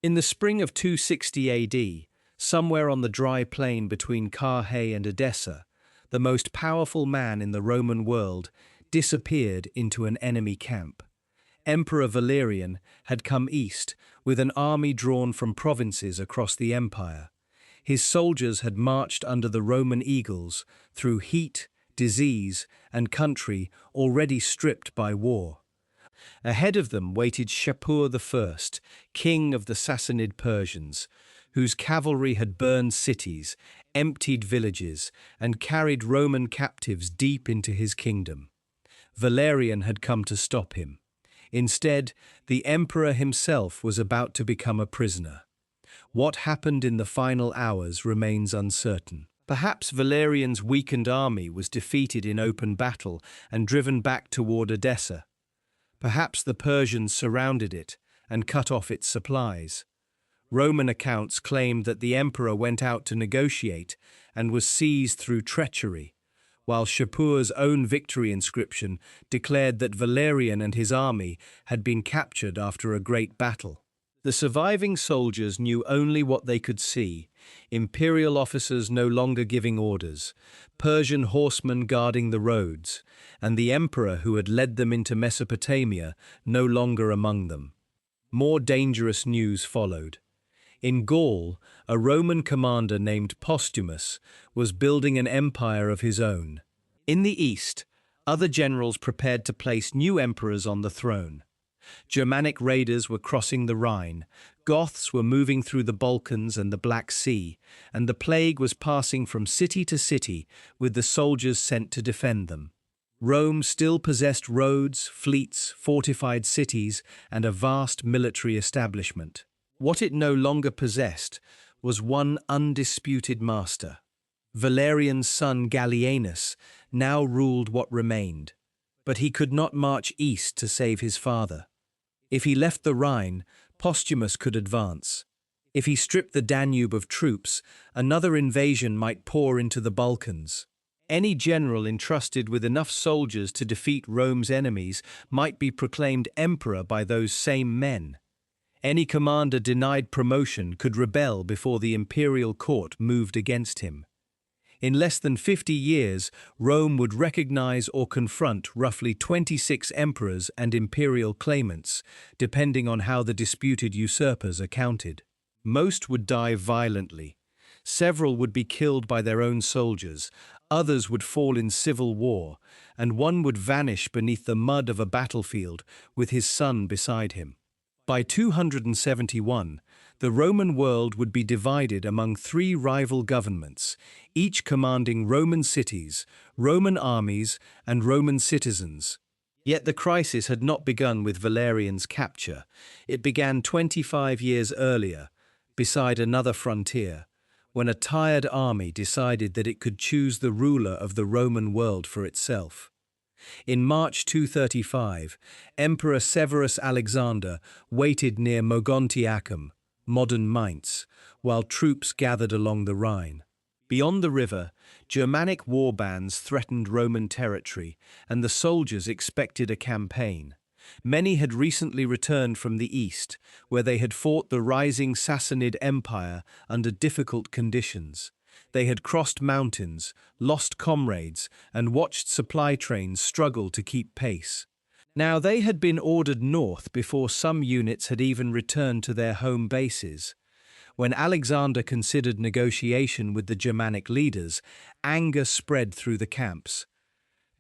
In the spring of 260 AD, somewhere on the dry plain between Carrhae and Edessa, the most powerful man in the Roman world disappeared into an enemy camp. Emperor Valerian had come east with an army drawn from provinces across the empire. His soldiers had marched under the Roman eagles through heat, disease, and country already stripped by war. Ahead of them waited Shapur I, king of the Sassanid Persians, whose cavalry had burned cities, emptied villages, and carried Roman captives deep into his kingdom. Valerian had come to stop him. Instead, the emperor himself was about to become a prisoner. What happened in the final hours remains uncertain. Perhaps Valerian's weakened army was defeated in open battle and driven back toward Edessa. Perhaps the Persians surrounded it and cut off its supplies. Roman accounts claimed that the emperor went out to negotiate and was seized through treachery, while Shapur's own victory inscription declared that Valerian and his army had been captured after a great battle. The surviving soldiers knew only what they could see, imperial officers no longer giving orders, Persian horsemen guarding the roads, and the emperor who had led them into Mesopotamia no longer among them. More dangerous news followed. In Gaul, a Roman commander named Postumus was building an empire of his own. In the east, other generals prepared to place new emperors on the throne. Germanic raiders were crossing the Rhine, Goths were moving through the Balkans and the Black Sea, and the plague was passing from city to city with the soldiers sent to defend them. Rome still possessed roads, fleets, fortified cities, and a vast military establishment. What it no longer possessed was one undisputed master. Valerian's son Gallienus now ruled what remained, but he could not march east to save his father. If he left the Rhine, Postumus could advance. If he stripped the Danube of troops, another invasion might pour into the Balkans. Any general entrusted with enough soldiers to defeat Rome's enemies might be proclaimed emperor by those same men. Any commander denied promotion could rebel before the imperial court moved against him. In less than 50 years, Rome would recognize or confront roughly 26 emperors and imperial claimants, depending on how the disputed usurpers are counted. Most would die violently. Several would be killed by their own soldiers, others would fall in civil war, and one would vanish beneath the mud of a battlefield with his son beside him. By 271, the Roman world would be divided among three rival governments, each commanding Roman cities, Roman armies, and Roman citizens. Yet the crisis had not begun with Valerian's capture. It began 25 years earlier, beside another frontier, when a tired army decided that it could choose the ruler of the Roman world for itself. In March 235, Emperor Severus Alexander waited near Mogontiacum, modern Mainz, while troops gathered along the Rhine. Beyond the river, Germanic war bands threatened Roman territory, and the soldiers expected a campaign. Many had recently returned from the east, where they had fought the rising Sassanid Empire under difficult conditions. They had crossed mountains, lost comrades, and watched supply trains struggle to keep pace. Now they had been ordered north before some units had even returned to their home bases. When Alexander considered negotiation with the Germanic leaders, anger spread through the camps.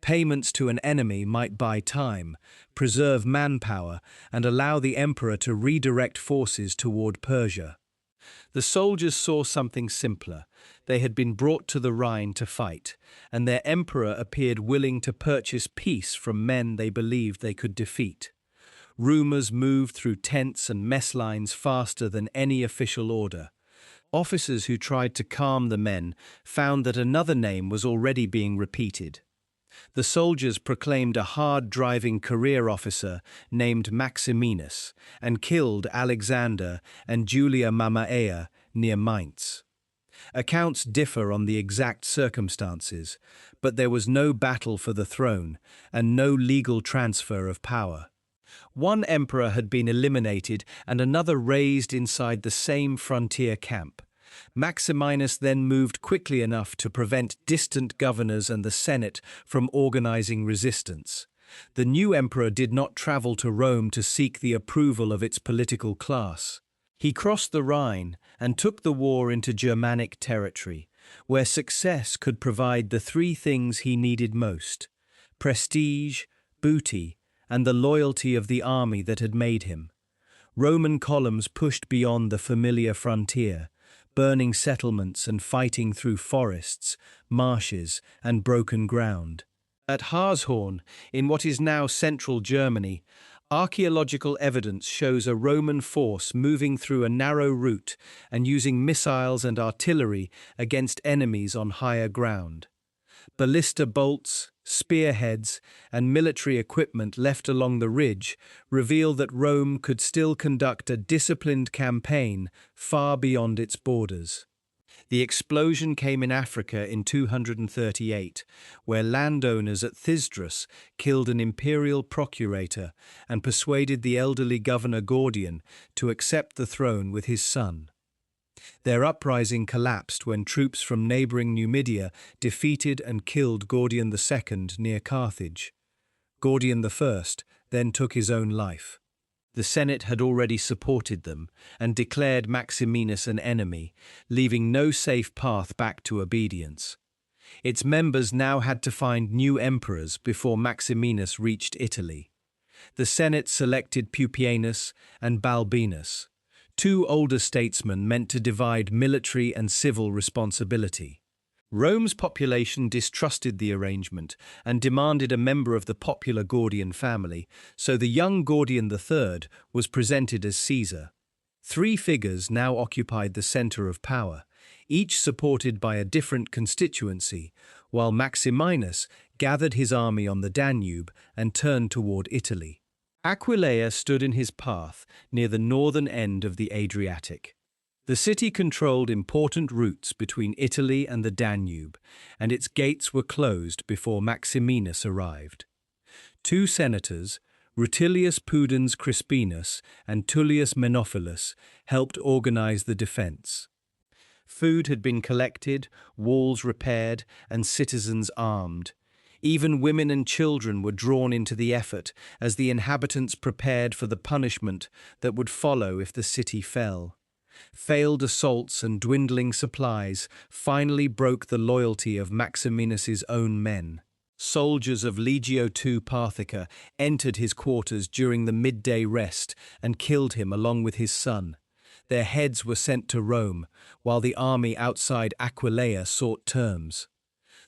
Payments to an enemy might buy time, preserve manpower, and allow the emperor to redirect forces toward Persia. The soldiers saw something simpler. They had been brought to the Rhine to fight, and their emperor appeared willing to purchase peace from men they believed they could defeat. Rumors moved through tents and mess lines faster than any official order. Officers who tried to calm the men found that another name was already being repeated. The soldiers proclaimed a hard-driving career officer named Maximinus and killed Alexander and Julia Mamaea near Mainz. Accounts differ on the exact circumstances, but there was no battle for the throne and no legal transfer of power. One emperor had been eliminated and another raised inside the same frontier camp. Maximinus then moved quickly enough to prevent distant governors and the Senate from organizing resistance. The new emperor did not travel to Rome to seek the approval of its political class. He crossed the Rhine and took the war into Germanic territory, where success could provide the three things he needed most: prestige, booty, and the loyalty of the army that had made him. Roman columns pushed beyond the familiar frontier, burning settlements and fighting through forests, marshes, and broken ground. At Harshorn, in what is now central Germany, archaeological evidence shows a Roman force moving through a narrow route and using missiles and artillery against enemies on higher ground. Ballista bolts, spearheads, and military equipment left along the ridge reveal that Rome could still conduct a disciplined campaign far beyond its borders. The explosion came in Africa in 238, where landowners at Thysdrus killed an imperial procurator and persuaded the elderly governor Gordian to accept the throne with his son. Their uprising collapsed when troops from neighboring Numidia defeated and killed Gordian II near Carthage. Gordian I then took his own life. The Senate had already supported them and declared Maximinus an enemy, leaving no safe path back to obedience. Its members now had to find new emperors before Maximinus reached Italy. The Senate selected Pupienus and Balbinus, two older statesmen meant to divide military and civil responsibility. Rome's population distrusted the arrangement and demanded a member of the popular Gordian family, so the young Gordian III was presented as Caesar. Three figures now occupied the center of power, each supported by a different constituency, while Maximinus gathered his army on the Danube and turned toward Italy. Aquileia stood in his path near the northern end of the Adriatic. The city controlled important routes between Italy and the Danube, and its gates were closed before Maximinus arrived. Two senators, Rutilius Pudens Crispinus and Tullius Menophilus, helped organize the defense. Food had been collected, walls repaired, and citizens armed. Even women and children were drawn into the effort as the inhabitants prepared for the punishment that would follow if the city fell. Failed assaults and dwindling supplies finally broke the loyalty of Maximinus's own men. Soldiers of Legio II Parthica entered his quarters during the midday rest and killed him along with his son. Their heads were sent to Rome, while the army outside Aquileia sought terms.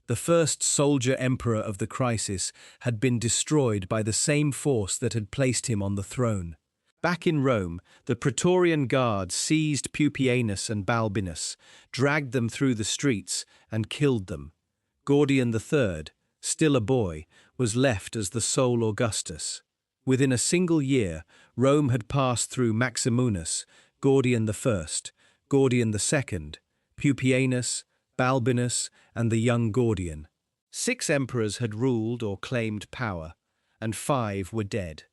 The first soldier emperor of the crisis had been destroyed by the same force that had placed him on the throne. Back in Rome, the Praetorian Guard seized Pupienus and Balbinus, dragged them through the streets, and killed them. Gordian III, still a boy, was left as the sole Augustus. Within a single year, Rome had passed through Maximinus, Gordian I, Gordian II, Pupienus, Balbinus, and the young Gordian. 6 emperors had ruled or claimed power, and 5 were dead.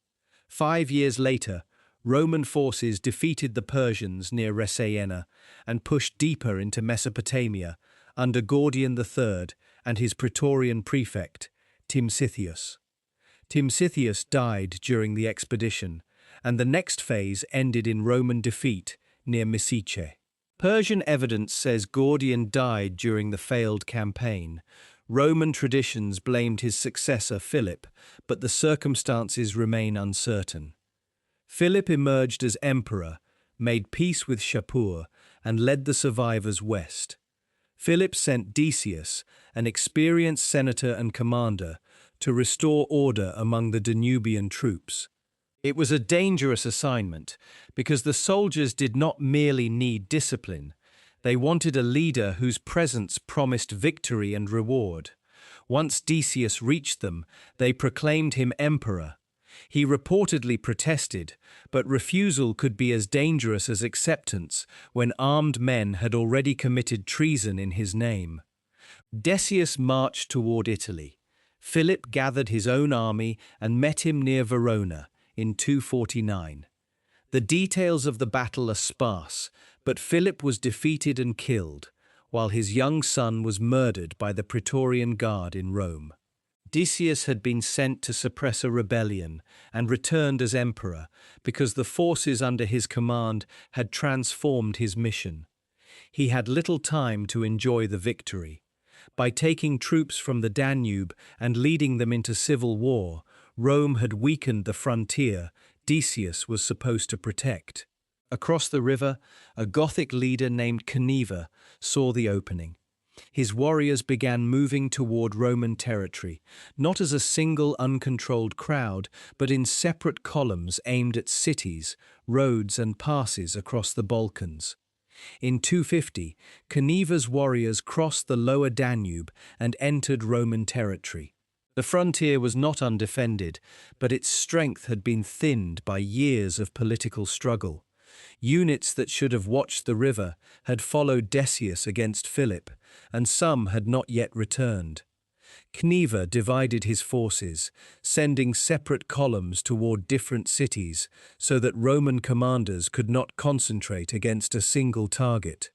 5 years later, Roman forces defeated the Persians near Rasaena and pushed deeper into Mesopotamia under Gordian III and his Praetorian prefect, Timsithius. Timsithius died during the expedition, and the next phase ended in Roman defeat near Mysice. Persian evidence says Gordian died during the failed campaign. Roman traditions blamed his successor Philip, but the circumstances remain uncertain. Philip emerged as emperor, made peace with Shapur, and led the survivors west. Philip sent Decius, an experienced senator and commander, to restore order among the Danubian troops. It was a dangerous assignment because the soldiers did not merely need discipline. They wanted a leader whose presence promised victory and reward. Once Decius reached them, they proclaimed him emperor. He reportedly protested, but refusal could be as dangerous as acceptance when armed men had already committed treason in his name. Decius marched toward Italy. Philip gathered his own army and met him near Verona, in 249. The details of the battle are sparse, but Philip was defeated and killed, while his young son was murdered by the Praetorian Guard in Rome. Decius had been sent to suppress a rebellion and returned as emperor because the forces under his command had transformed his mission. He had little time to enjoy the victory. By taking troops from the Danube and leading them into civil war, Rome had weakened the frontier Decius was supposed to protect. Across the river, a Gothic leader named Caniva saw the opening. His warriors began moving toward Roman territory, not as a single uncontrolled crowd, but in separate columns aimed at cities, roads, and passes across the Balkans. In 250, Caniva's warriors crossed the lower Danube and entered Roman territory. The frontier was not undefended, but its strength had been thinned by years of political struggle. Units that should have watched the river had followed Decius against Philip, and some had not yet returned. Cniva divided his forces, sending separate columns toward different cities so that Roman commanders could not concentrate against a single target.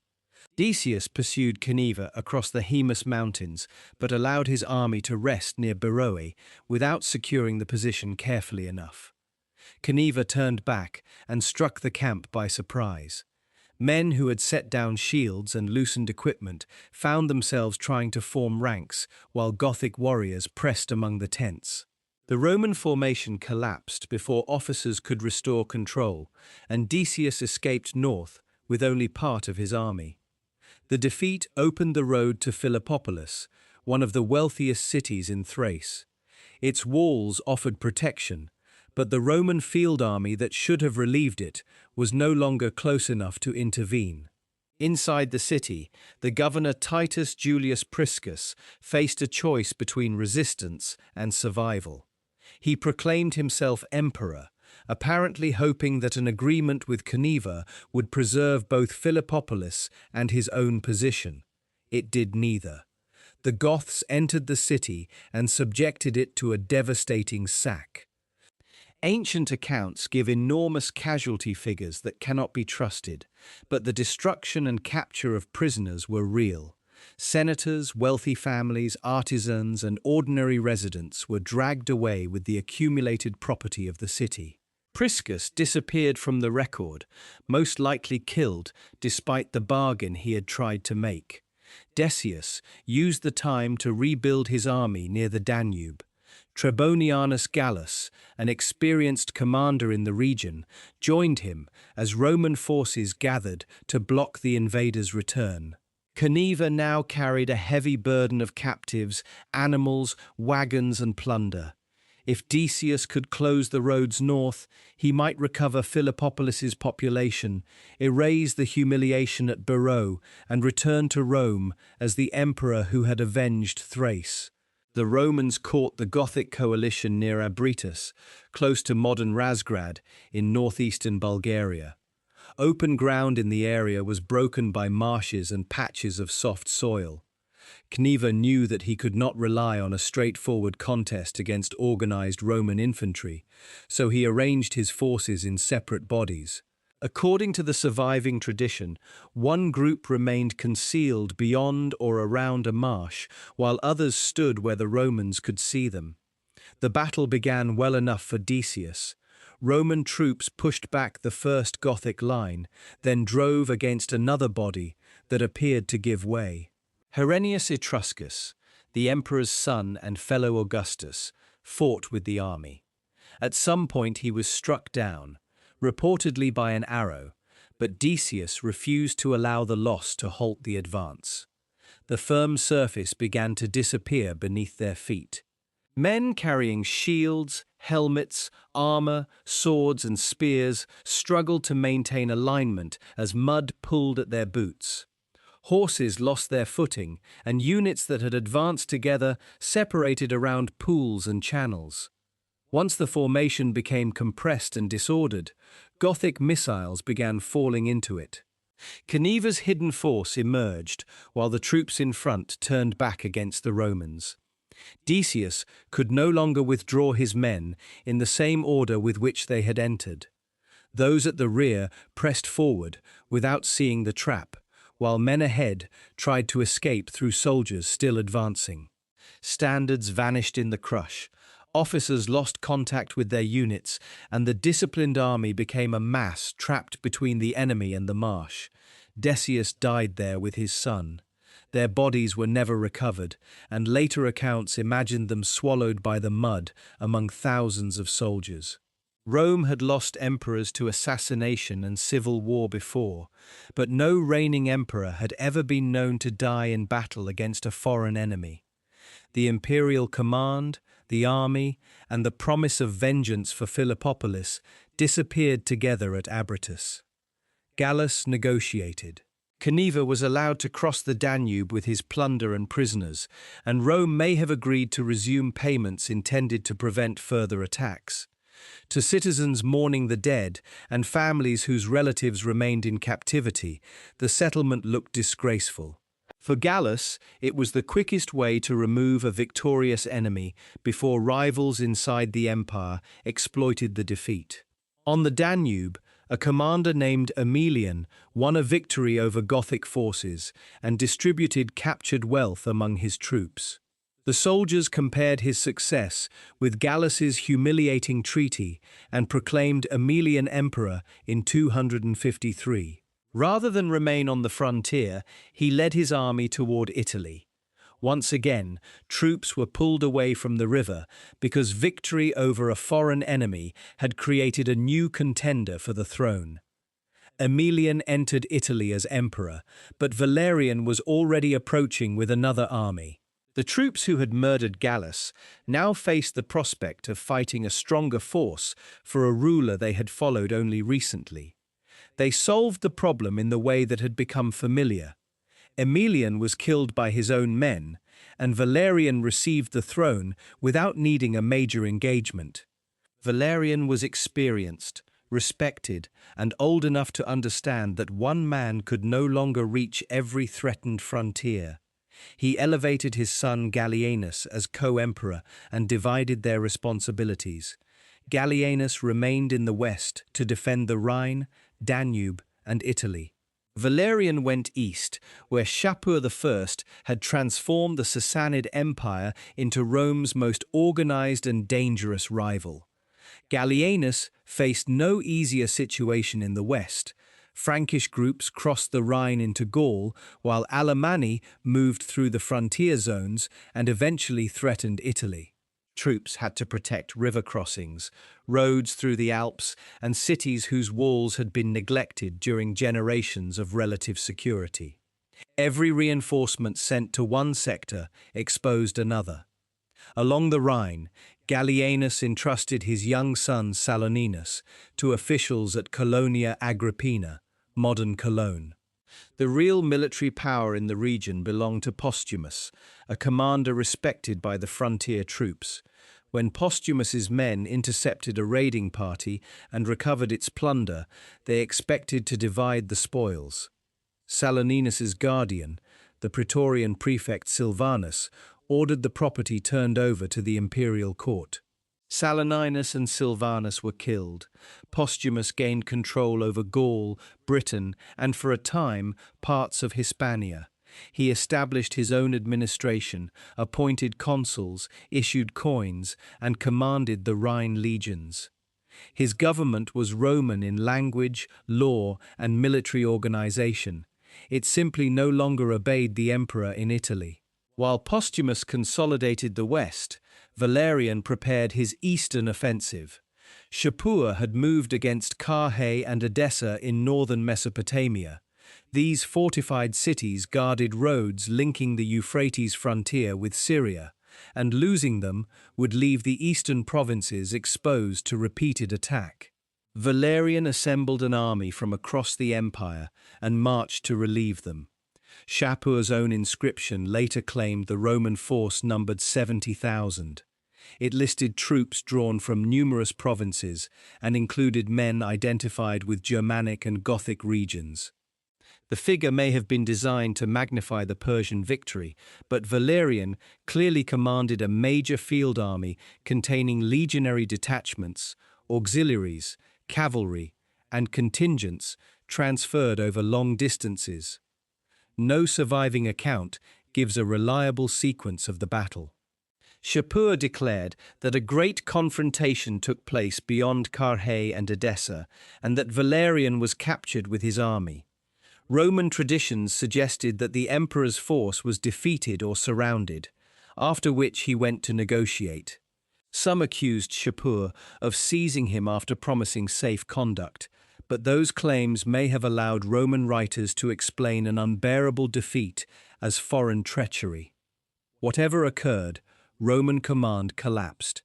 Decius pursued Cniva across the Haemus Mountains, but allowed his army to rest near Beroe without securing the position carefully enough. Cniva turned back and struck the camp by surprise. Men who had set down shields and loosened equipment found themselves trying to form ranks while Gothic warriors pressed among the tents. The Roman formation collapsed before officers could restore control, and Decius escaped north with only part of his army. The defeat opened the road to Philippopolis, one of the wealthiest cities in Thrace. Its walls offered protection, but the Roman field army that should have relieved it was no longer close enough to intervene. Inside the city, the governor Titus Julius Priscus faced a choice between resistance and survival. He proclaimed himself emperor, apparently hoping that an agreement with Cniva would preserve both Philippopolis and his own position. It did neither. The Goths entered the city and subjected it to a devastating sack. Ancient accounts give enormous casualty figures that cannot be trusted, but the destruction and capture of prisoners were real. Senators, wealthy families, artisans, and ordinary residents were dragged away with the accumulated property of the city. Priscus disappeared from the record, most likely killed despite the bargain he had tried to make. Decius used the time to rebuild his army near the Danube. Trebonianus Gallus, an experienced commander in the region, joined him as Roman forces gathered to block the invaders' return. Cniva now carried a heavy burden of captives, animals, wagons, and plunder. If Decius could close the roads north, he might recover Philippopolis's population, erase the humiliation at Beroe, and return to Rome as the emperor who had avenged Thrace. The Romans caught the Gothic coalition near Abritus, close to modern Razgrad in northeastern Bulgaria. Open ground in the area was broken by marshes and patches of soft soil. Cniva knew that he could not rely on a straightforward contest against organized Roman infantry, so he arranged his forces in separate bodies. According to the surviving tradition, one group remained concealed beyond or around a marsh, while others stood where the Romans could see them. The battle began well enough for Decius. Roman troops pushed back the first Gothic line, then drove against another body that appeared to give way. Herennius Etruscus, the emperor's son and fellow Augustus, fought with the army. At some point he was struck down, reportedly by an arrow, but Decius refused to allow the loss to halt the advance. The firm surface began to disappear beneath their feet. Men carrying shields, helmets, armor, swords, and spears struggled to maintain alignment as mud pulled at their boots. Horses lost their footing, and units that had advanced together separated around pools and channels. Once the formation became compressed and disordered, Gothic missiles began falling into it. Cniva's hidden force emerged, while the troops in front turned back against the Romans. Decius could no longer withdraw his men in the same order with which they had entered. Those at the rear pressed forward without seeing the trap, while men ahead tried to escape through soldiers still advancing. Standards vanished in the crush. Officers lost contact with their units, and the disciplined army became a mass trapped between the enemy and the marsh. Decius died there with his son. Their bodies were never recovered, and later accounts imagined them swallowed by the mud among thousands of soldiers. Rome had lost emperors to assassination and civil war before, but no reigning emperor had ever been known to die in battle against a foreign enemy. The imperial command, the army, and the promise of vengeance for Philippopolis disappeared together at Abritus. Gallus negotiated. Caneva was allowed to cross the Danube with his plunder and prisoners, and Rome may have agreed to resume payments intended to prevent further attacks. To citizens mourning the dead and families whose relatives remained in captivity, the settlement looked disgraceful. For Gallus, it was the quickest way to remove a victorious enemy before rivals inside the empire exploited the defeat. On the Danube, a commander named Aemilian won a victory over Gothic forces and distributed captured wealth among his troops. The soldiers compared his success with Gallus's humiliating treaty and proclaimed Aemilian emperor in 253. Rather than remain on the frontier, he led his army toward Italy. Once again, troops were pulled away from the river because victory over a foreign enemy had created a new contender for the throne. Aemilian entered Italy as emperor, but Valerian was already approaching with another army. The troops who had murdered Gallus now faced the prospect of fighting a stronger force for a ruler they had followed only recently. They solved the problem in the way that had become familiar. Aemilian was killed by his own men, and Valerian received the throne without needing a major engagement. Valerian was experienced, respected, and old enough to understand that one man could no longer reach every threatened frontier. He elevated his son Gallienus as co-emperor and divided their responsibilities. Gallienus remained in the west to defend the Rhine, Danube, and Italy. Valerian went east, where Shapur I had transformed the Sassanid Empire into Rome's most organized and dangerous rival. Gallienus faced no easier situation in the west. Frankish groups crossed the Rhine into Gaul, while Alemanni moved through the frontier zones and eventually threatened Italy. Troops had to protect river crossings, roads through the Alps, and cities whose walls had been neglected during generations of relative security. Every reinforcement sent to one sector exposed another. Along the Rhine, Gallienus entrusted his young son Saloninus to officials at Colonia Agrippina, modern Cologne. The real military power in the region belonged to Postumus, a commander respected by the frontier troops. When Postumus's men intercepted a raiding party and recovered its plunder, they expected to divide the spoils. Saloninus's guardian, the Praetorian prefect Silvanus, ordered the property turned over to the imperial court. Saloninus and Silvanus were killed. Postumus gained control over Gaul, Britain, and for a time, parts of Hispania. He established his own administration, appointed consuls, issued coins, and commanded the Rhine legions. His government was Roman in language, law, and military organization. It simply no longer obeyed the emperor in Italy. While Postumus consolidated the west, Valerian prepared his eastern offensive. Shapur had moved against Carrhae and Edessa in northern Mesopotamia. These fortified cities guarded roads linking the Euphrates frontier with Syria, and losing them would leave the eastern provinces exposed to repeated attack. Valerian assembled an army from across the empire and marched to relieve them. Shapur's own inscription later claimed the Roman force numbered 70,000. It listed troops drawn from numerous provinces and included men identified with Germanic and Gothic regions. The figure may have been designed to magnify the Persian victory, but Valerian clearly commanded a major field army containing legionary detachments, auxiliaries, cavalry, and contingents transferred over long distances. No surviving account gives a reliable sequence of the battle. Shapur declared that a great confrontation took place beyond Carrhae and Edessa, and that Valerian was captured with his army. Roman traditions suggested that the emperor's force was defeated or surrounded, after which he went to negotiate. Some accused Shapur of seizing him after promising safe conduct, but those claims may have allowed Roman writers to explain an unbearable defeat as foreign treachery. Whatever occurred, Roman command collapsed.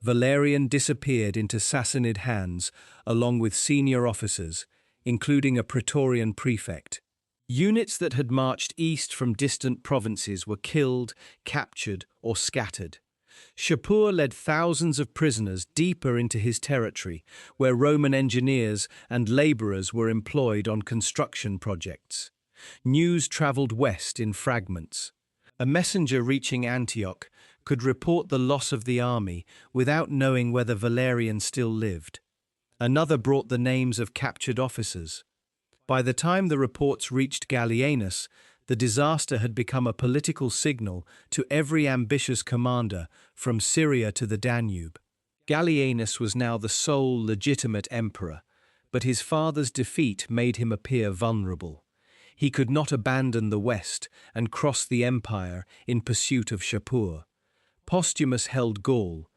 Valerian disappeared into Sassanid hands along with senior officers, including a Praetorian prefect. Units that had marched east from distant provinces were killed, captured, or scattered. Shapur led thousands of prisoners deeper into his territory, where Roman engineers and laborers were employed on construction projects. News traveled west in fragments. A messenger reaching Antioch could report the loss of the army without knowing whether Valerian still lived. Another brought the names of captured officers. By the time the reports reached Gallienus, the disaster had become a political signal to every ambitious commander from Syria to the Danube. Gallienus was now the sole legitimate emperor, but his father's defeat made him appear vulnerable. He could not abandon the West and cross the empire in pursuit of Shapur. Postumus held Gaul.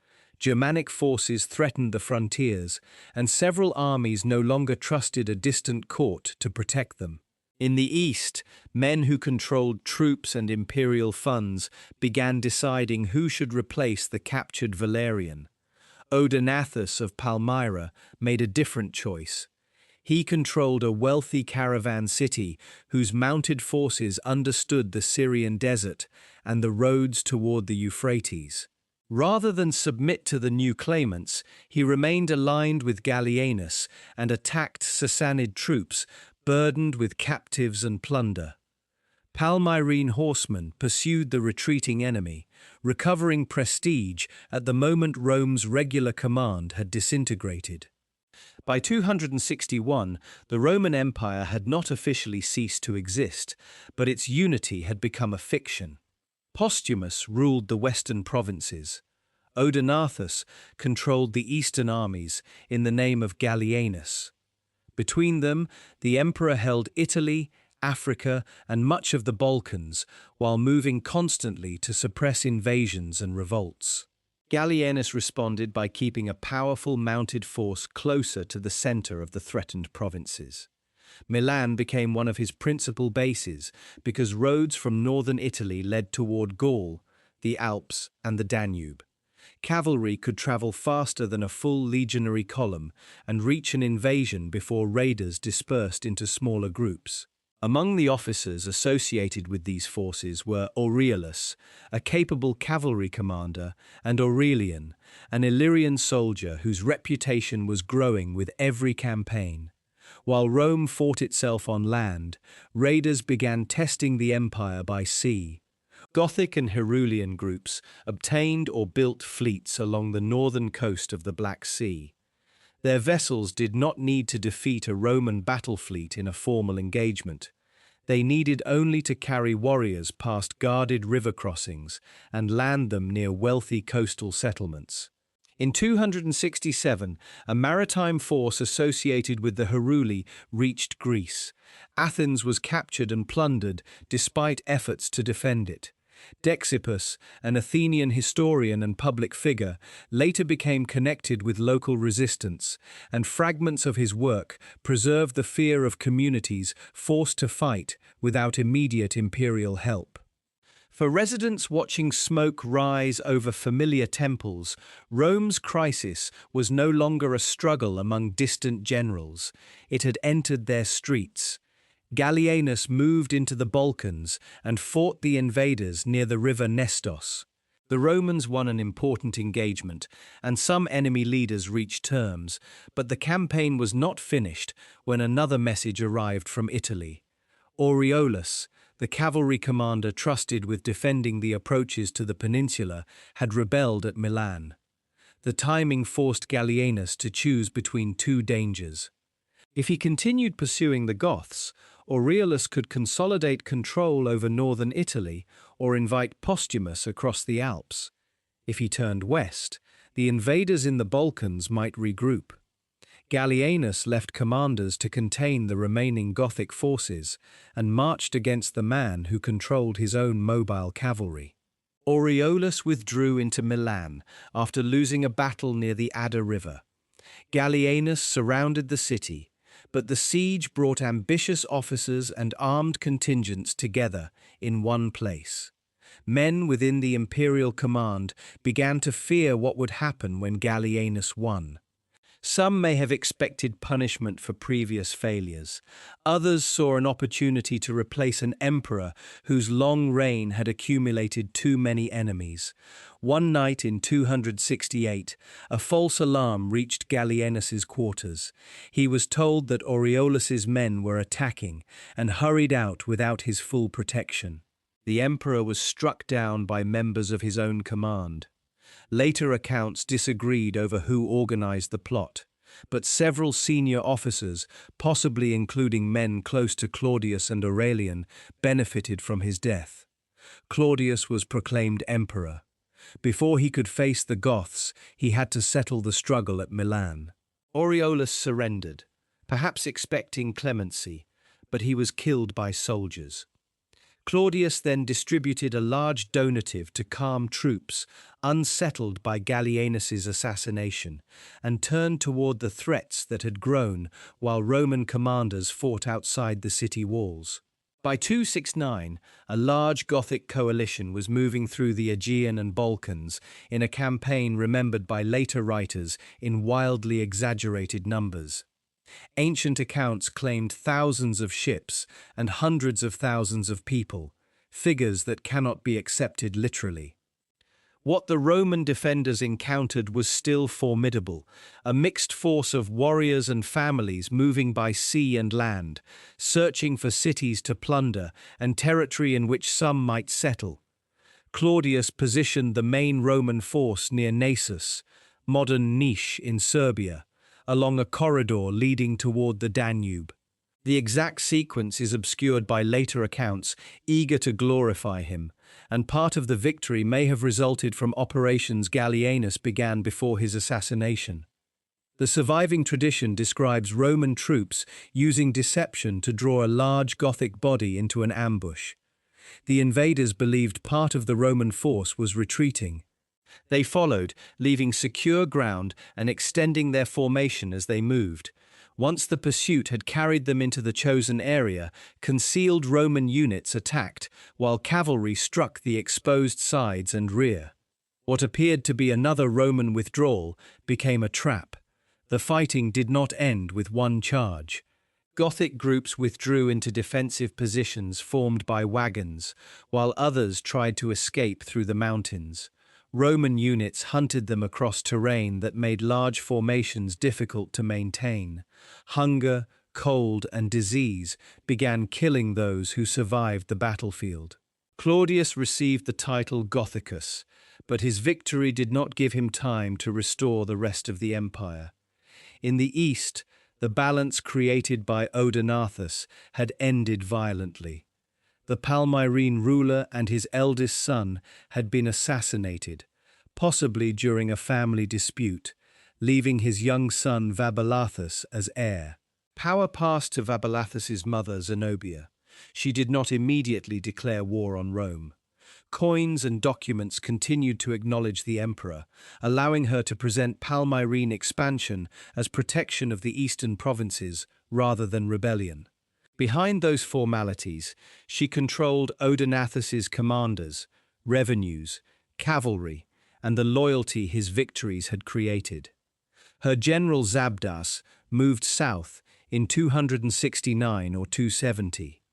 Germanic forces threatened the frontiers, and several armies no longer trusted a distant court to protect them. In the east, men who controlled troops and imperial funds began deciding who should replace the captured Valerian. Odenathus of Palmyra made a different choice. He controlled a wealthy caravan city whose mounted forces understood the Syrian desert and the roads toward the Euphrates. Rather than submit to the new claimants, he remained aligned with Gallienus and attacked Sassanid troops burdened with captives and plunder. Palmyrene horsemen pursued the retreating enemy, recovering prestige at the moment Rome's regular command had disintegrated. By 261, the Roman Empire had not officially ceased to exist, but its unity had become a fiction. Postumus ruled the western provinces. Odenathus controlled the eastern armies in the name of Gallienus. Between them, the emperor held Italy, Africa, and much of the Balkans, while moving constantly to suppress invasions and revolts. Gallienus responded by keeping a powerful mounted force closer to the center of the threatened provinces. Milan became one of his principal bases because roads from northern Italy led toward Gaul, the Alps, and the Danube. Cavalry could travel faster than a full legionary column and reach an invasion before raiders dispersed into smaller groups. Among the officers associated with these forces were Aurelius, a capable cavalry commander, and Aurelian, an Illyrian soldier whose reputation was growing with every campaign. While Rome fought itself on land, raiders began testing the empire by sea. Gothic and Herulian groups obtained or built fleets along the northern coast of the Black Sea. Their vessels did not need to defeat a Roman battle fleet in a formal engagement. They needed only to carry warriors past guarded river crossings and land them near wealthy coastal settlements. In 267, a maritime force associated with the Heruli reached Greece. Athens was captured and plundered despite efforts to defend it. Dexippus, an Athenian historian and public figure, later became connected with local resistance, and fragments of his work preserve the fear of communities forced to fight without immediate imperial help. For residents watching smoke rise over familiar temples, Rome's crisis was no longer a struggle among distant generals. It had entered their streets. Gallienus moved into the Balkans and fought the invaders near the river Nestos. The Romans won an important engagement, and some enemy leaders reached terms, but the campaign was not finished when another message arrived from Italy. Aureolus, the cavalry commander trusted with defending the approaches to the peninsula, had rebelled at Milan. The timing forced Gallienus to choose between two dangers. If he continued pursuing the Goths, Aureolus could consolidate control over northern Italy or invite Postumus across the Alps. If he turned west, the invaders in the Balkans might regroup. Gallienus left commanders to contain the remaining Gothic forces and marched against the man who controlled his own mobile cavalry. Aureolus withdrew into Milan after losing a battle near the Adda River. Gallienus surrounded the city, but the siege brought ambitious officers and armed contingents together in one place. Men within the imperial command began to fear what would happen when Gallienus won. Some may have expected punishment for previous failures. Others saw an opportunity to replace an emperor whose long reign had accumulated too many enemies. One night in 268, a false alarm reached Gallienus's quarters. He was told that Aureolus's men were attacking and hurried out without his full protection. The emperor was struck down by members of his own command. Later accounts disagreed over who organized the plot, but several senior officers, possibly including men close to Claudius and Aurelian, benefited from his death. Claudius was proclaimed emperor. Before he could face the Goths, he had to settle the struggle at Milan. Aureolus surrendered, perhaps expecting clemency, but he was killed by soldiers. Claudius then distributed a large donative to calm troops unsettled by Gallienus's assassination, and turned toward the threats that had grown while Roman commanders fought outside the city walls. By 269, a large Gothic coalition was moving through the Aegean and Balkans in a campaign remembered by later writers in wildly exaggerated numbers. Ancient accounts claimed thousands of ships and hundreds of thousands of people, figures that cannot be accepted literally. What the Roman defenders encountered was still formidable, a mixed force of warriors and families moving by sea and land, searching for cities to plunder and territory in which some might settle. Claudius positioned the main Roman force near Naissus, modern Niš in Serbia, along a corridor leading toward the Danube. The exact sequence is obscured by later accounts eager to glorify him, and part of the victory may have resulted from operations Gallienus began before his assassination. The surviving tradition describes Roman troops using deception to draw a large Gothic body into an ambush. The invaders believed part of the Roman force was retreating. They followed, leaving secure ground and extending their formation as they moved. Once the pursuit had carried them into the chosen area, concealed Roman units attacked, while cavalry struck the exposed sides and rear. What appeared to be another Roman withdrawal became a trap. The fighting did not end with one charge. Gothic groups withdrew into defensive positions formed by wagons, while others tried to escape through the mountains. Roman units hunted them across terrain that made large formations difficult to maintain. Hunger, cold, and disease began killing those who survived the battlefield. Claudius received the title Gothicus, but his victory did not give him time to restore the rest of the empire. In the east, the balance created by Odenathus had ended violently. The Palmyrene ruler and his eldest son had been assassinated, possibly during a family dispute, leaving his young son Vabilathus as heir. Power passed to Vabilathus's mother Zenobia. She did not immediately declare war on Rome. Coins and documents continued to acknowledge the emperor, allowing her to present Palmyrene expansion as protection of the eastern provinces rather than rebellion. Behind those formalities, she controlled Odenathus's commanders, revenues, cavalry, and the loyalty his victories had created. Her general Zabdas moved south in 269 or 270.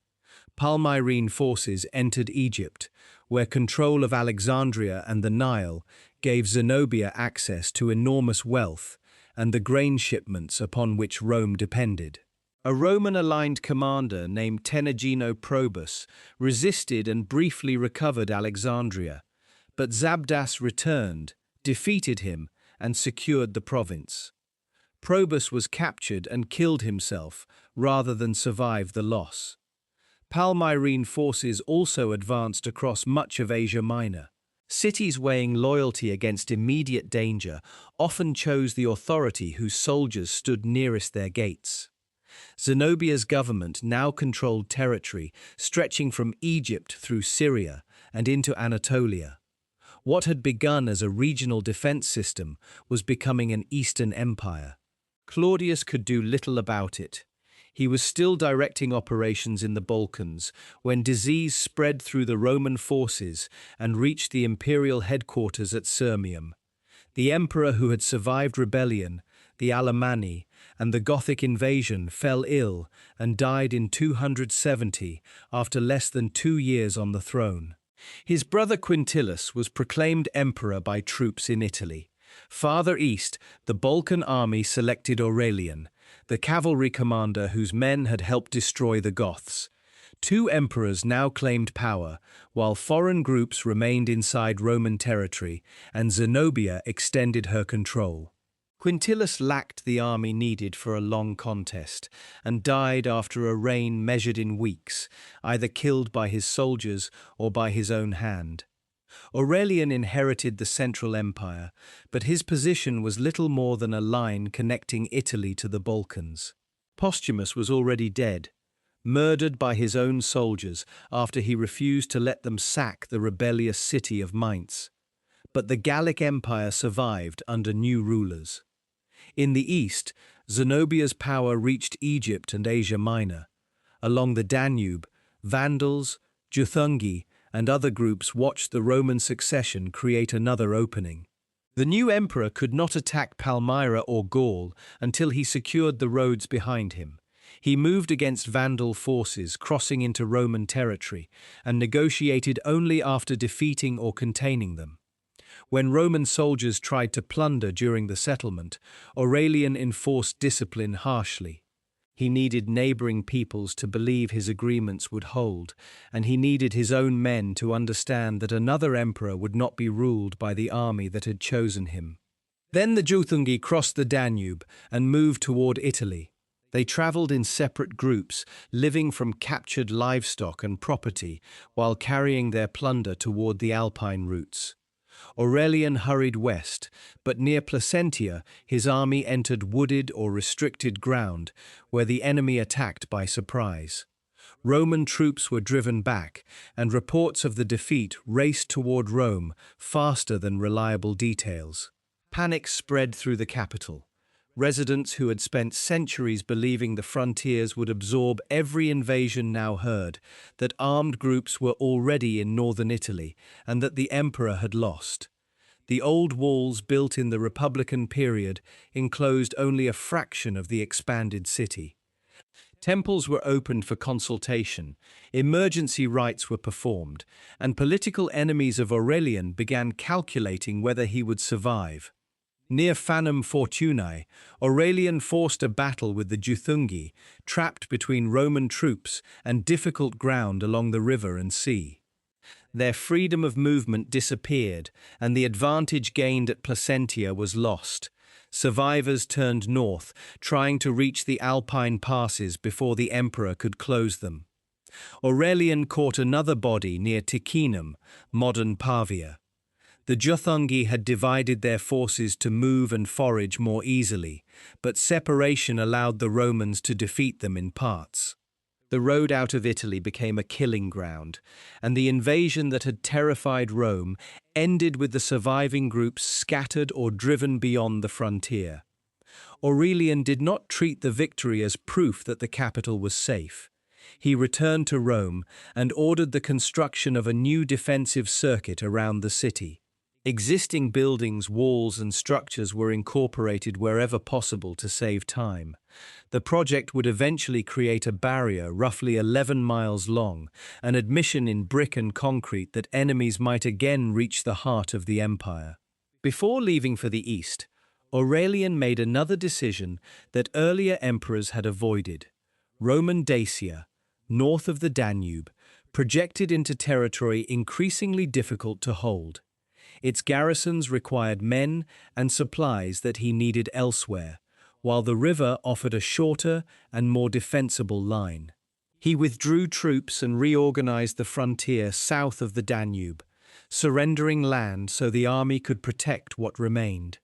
Palmyrene forces entered Egypt, where control of Alexandria and the Nile gave Zenobia access to enormous wealth and the grain shipments upon which Rome depended. A Roman-aligned commander named Tenagino Probus resisted and briefly recovered Alexandria, but Zabdas returned, defeated him, and secured the province. Probus was captured and killed himself rather than survive the loss. Palmyrene forces also advanced across much of Asia Minor. Cities weighing loyalty against immediate danger often chose the authority whose soldiers stood nearest their gates. Zenobia's government now controlled territory stretching from Egypt through Syria and into Anatolia. What had begun as a regional defense system was becoming an Eastern empire. Claudius could do little about it. He was still directing operations in the Balkans when disease spread through the Roman forces and reached the imperial headquarters at Sirmium. The emperor who had survived rebellion, the Alemanni, and the Gothic invasion fell ill and died in 270 after less than 2 years on the throne. His brother Quintillus was proclaimed emperor by troops in Italy. Farther east, the Balkan army selected Aurelian, the cavalry commander whose men had helped destroy the Goths. 2 emperors now claimed power, while foreign groups remained inside Roman territory, and Zenobia extended her control. Quintillus lacked the army needed for a long contest, and died after a reign measured in weeks, either killed by his soldiers or by his own hand. Aurelian inherited the Central Empire, but his position was little more than a line connecting Italy to the Balkans. Postumus was already dead, murdered by his own soldiers after he refused to let them sack the rebellious city of Mainz. But the Gallic Empire survived under new rulers. In the east, Zenobia's power reached Egypt and Asia Minor. Along the Danube, Vandals, Juthungi, and other groups watched the Roman succession create another opening. The new emperor could not attack Palmyra or Gaul until he secured the roads behind him. He moved against Vandal forces crossing into Roman territory and negotiated only after defeating or containing them. When Roman soldiers tried to plunder during the settlement, Aurelian enforced discipline harshly. He needed neighboring peoples to believe his agreements would hold, and he needed his own men to understand that another emperor would not be ruled by the army that had chosen him. Then the Juthungi crossed the Danube and moved toward Italy. They traveled in separate groups, living from captured livestock and property while carrying their plunder toward the Alpine routes. Aurelian hurried west, but near Placentia his army entered wooded or restricted ground, where the enemy attacked by surprise. Roman troops were driven back, and reports of the defeat raced toward Rome faster than reliable details. Panic spread through the capital. Residents who had spent centuries believing the frontiers would absorb every invasion now heard that armed groups were already in northern Italy and that the emperor had lost. The old walls built in the Republican period enclosed only a fraction of the expanded city. Temples were opened for consultation, emergency rites were performed, and political enemies of Aurelian began calculating whether he would survive. Near Fanum Fortunae, Aurelian forced a battle with the Juthungi, trapped between Roman troops and difficult ground along the river and sea. Their freedom of movement disappeared, and the advantage gained at Placentia was lost. Survivors turned north, trying to reach the Alpine passes before the emperor could close them. Aurelian caught another body near Ticinum, modern Pavia. The Juthungi had divided their forces to move and forage more easily, but separation allowed the Romans to defeat them in parts. The road out of Italy became a killing ground, and the invasion that had terrified Rome ended with the surviving groups scattered or driven beyond the frontier. Aurelian did not treat the victory as proof that the capital was safe. He returned to Rome and ordered the construction of a new defensive circuit around the city. Existing buildings, walls, and structures were incorporated wherever possible to save time. The project would eventually create a barrier roughly 11 miles long, an admission in brick and concrete that enemies might again reach the heart of the empire. Before leaving for the east, Aurelian made another decision that earlier emperors had avoided. Roman Dacia, north of the Danube, projected into territory increasingly difficult to hold. Its garrisons required men and supplies that he needed elsewhere, while the river offered a shorter and more defensible line. He withdrew troops and reorganized the frontier south of the Danube, surrendering land so the army could protect what remained.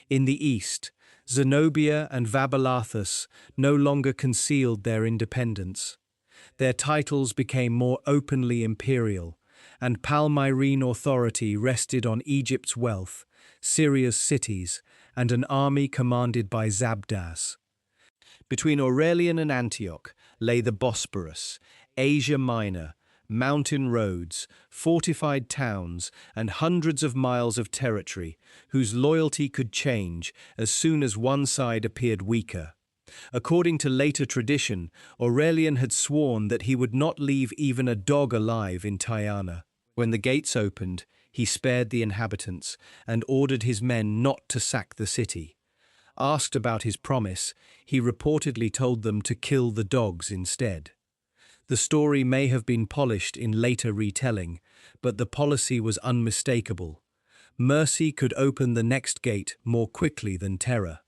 In the east, Zenobia and Vaballathus no longer concealed their independence. Their titles became more openly imperial, and Palmyrene authority rested on Egypt's wealth, Syria's cities, and an army commanded by Zabdas. Between Aurelian and Antioch lay the Bosporus, Asia Minor, mountain roads, fortified towns, and hundreds of miles of territory whose loyalty could change as soon as one side appeared weaker. According to later tradition, Aurelian had sworn that he would not leave even a dog alive in Tyana. When the gates opened, he spared the inhabitants and ordered his men not to sack the city. Asked about his promise, he reportedly told them to kill the dogs instead. The story may have been polished in later retelling, but the policy was unmistakable. Mercy could open the next gate more quickly than terror.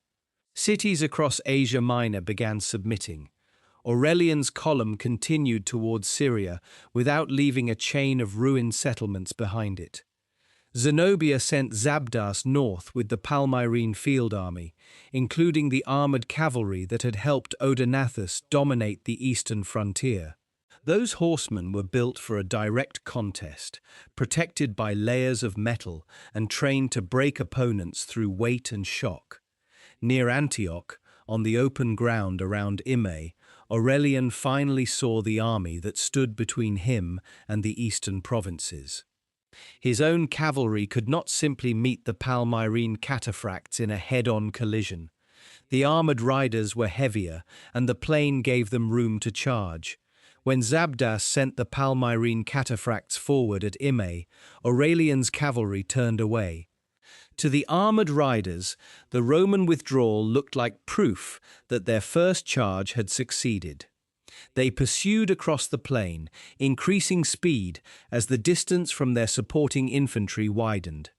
Cities across Asia Minor began submitting. Aurelian's column continued towards Syria without leaving a chain of ruined settlements behind it. Zenobia sent Zabdas north with the Palmyrene field army, including the armored cavalry that had helped Odenathus dominate the eastern frontier. Those horsemen were built for a direct contest, protected by layers of metal and trained to break opponents through weight and shock. Near Antioch, on the open ground around Imme, Aurelian finally saw the army that stood between him and the eastern provinces. His own cavalry could not simply meet the Palmyrene cataphracts in a head-on collision. The armored riders were heavier, and the plain gave them room to charge. When Zabdas sent the Palmyrene cataphracts forward at Imme, Aurelian's cavalry turned away. To the armored riders, the Roman withdrawal looked like proof that their first charge had succeeded. They pursued across the plain, increasing speed as the distance from their supporting infantry widened.